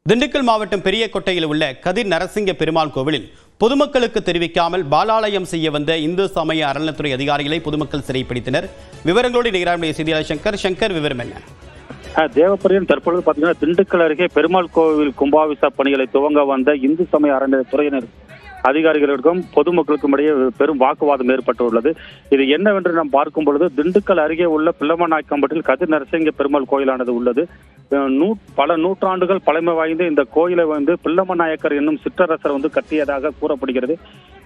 திண்டுக்கல் மாவட்டம் பெரியகொட்டையில் உள்ள கதிர் நரசிங்க பெருமாள் கோவிலில் பொதுமக்களுக்கு தெரிவிக்காமல் பாலாலயம் செய்ய வந்த இந்து சமய அறநிலைத்துறை அதிகாரிகளை பொதுமக்கள் சிறைப்பிடித்தனர். விவரங்களோடு நிகழ்ச்சிய செய்தியாளர் சங்கர் விவரம் என்ன? தேவப்பிரியன் தற்பொழுது பார்த்தீங்கன்னா திண்டுக்கல் அருகே பெருமாள் கோவில் கும்பாபிஷேக பணிகளை துவங்க வந்த இந்து சமய அறநிலைத்துறையினர் அதிகாரிகளுக்கும் பொதுமக்களுக்கும் இடையே பெரும் வாக்குவாதம் ஏற்பட்டுள்ளது. இது என்னவென்று நாம் பார்க்கும் பொழுது திண்டுக்கல் அருகே உள்ள பிள்ளமநாயக்கம்பட்டில் கதிர் நரசிங்க பெருமாள் கோயிலானது உள்ளது. பல நூற்றாண்டுகள் பழமை வாய்ந்த இந்த கோயிலை பிள்ளமநாயக்கர் என்னும் சிற்றரசர் கட்டியதாக கூறப்படுகிறது.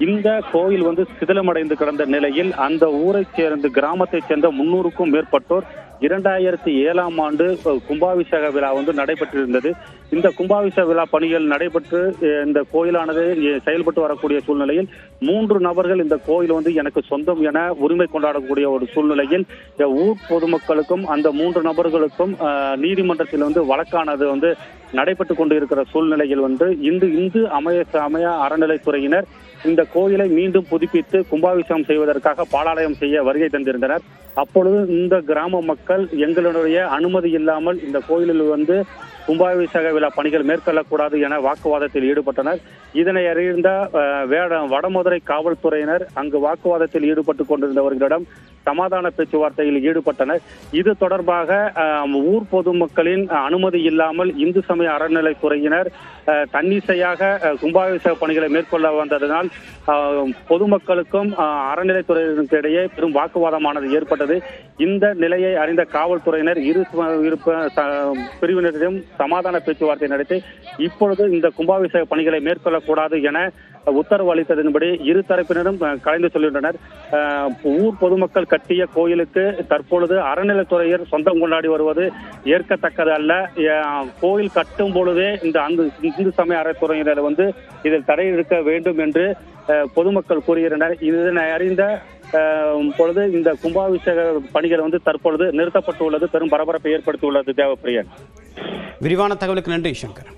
இந்த கோயில் சிதிலமடைந்து கிடந்த நிலையில் அந்த ஊரைச் சேர்ந்த கிராமத்தைச் சேர்ந்த 300க்கும் மேற்பட்டோர் 2007ஆம் ஆண்டு கும்பாபிஷேக விழா நடைபெற்றிருந்தது. இந்த கும்பாபிஷேக விழா பணிகள் நடைபெற்று இந்த கோயிலானது செயல்பட்டு வரக்கூடிய சூழ்நிலையில் 3 நபர்கள் இந்த கோயில் எனக்கு சொந்தம் என உரிமை கொண்டாடக்கூடிய ஒரு சூழ்நிலையில் ஊர் பொதுமக்களுக்கும் அந்த 3 நபர்களுக்கும் நீதிமன்றத்தில் வழக்கானது நடைபெற்று கொண்டு இருக்கிற சூழ்நிலையில் இந்து சமய அறநிலைத்துறையினர் இந்த கோயிலை மீண்டும் புதுப்பித்து கும்பாபிஷேகம் செய்வதற்காக பாலாலயம் செய்ய வருகை தந்திருந்தனர். அப்பொழுது இந்த கிராம மக்கள் எங்களுடைய அனுமதி இல்லாமல் இந்த கோயிலில் கும்பாபிஷேக விழா பணிகள் மேற்கொள்ளக்கூடாது என வாக்குவாதத்தில் ஈடுபட்டனர். இதனை அறிந்த வடமதுரை காவல்துறையினர் அங்கு வாக்குவாதத்தில் ஈடுபட்டு கொண்டிருந்தவர்களிடம் சமாதான பேச்சுவார்த்தையில் ஈடுபட்டனர். இது தொடர்பாக ஊர் பொதுமக்களின் அனுமதி இல்லாமல் இந்து சமய அறநிலைத்துறையினர் தன்னிச்சையாக கும்பாபிஷேக பணிகளை மேற்கொள்ள வந்ததனால் பொதுமக்களுக்கும் அறநிலைத்துறையினருக்கு இடையே பெரும் வாக்குவாதமானது ஏற்பட்டது. இந்த நிலையை அறிந்த காவல்துறையினர் இரு பிரிவினரிடம் சமாதான பேச்சுவார்த்தை நடத்தி இப்பொழுது இந்த கும்பாபிஷேக பணிகளை மேற்கொள்ளக்கூடாது என உத்தரவு அளித்ததன்படி இரு தரப்பினரும் கலந்து சொல்கின்றனர். ஊர் பொதுமக்கள் கட்டிய கோயிலுக்கு தற்பொழுது அறநிலைத்துறையர் சொந்தம் கொண்டாடி வருவது ஏற்கத்தக்கது அல்ல. கோயில் கட்டும் பொழுதே இந்த இந்து சமய அறநிலைத்துறையினர் இதில் தடை இருக்க வேண்டும் என்று பொதுமக்கள் கூறுகின்றனர். இதனை அறிந்த பொழுது இந்த கும்பாபிஷேக பணிகள் தற்பொழுது நிறுத்தப்பட்டுள்ளது. பெரும் பரபரப்பை ஏற்படுத்தியுள்ளது. தேவப்பிரியன், விரிவான தகவலுக்கு நன்றி சங்கர்.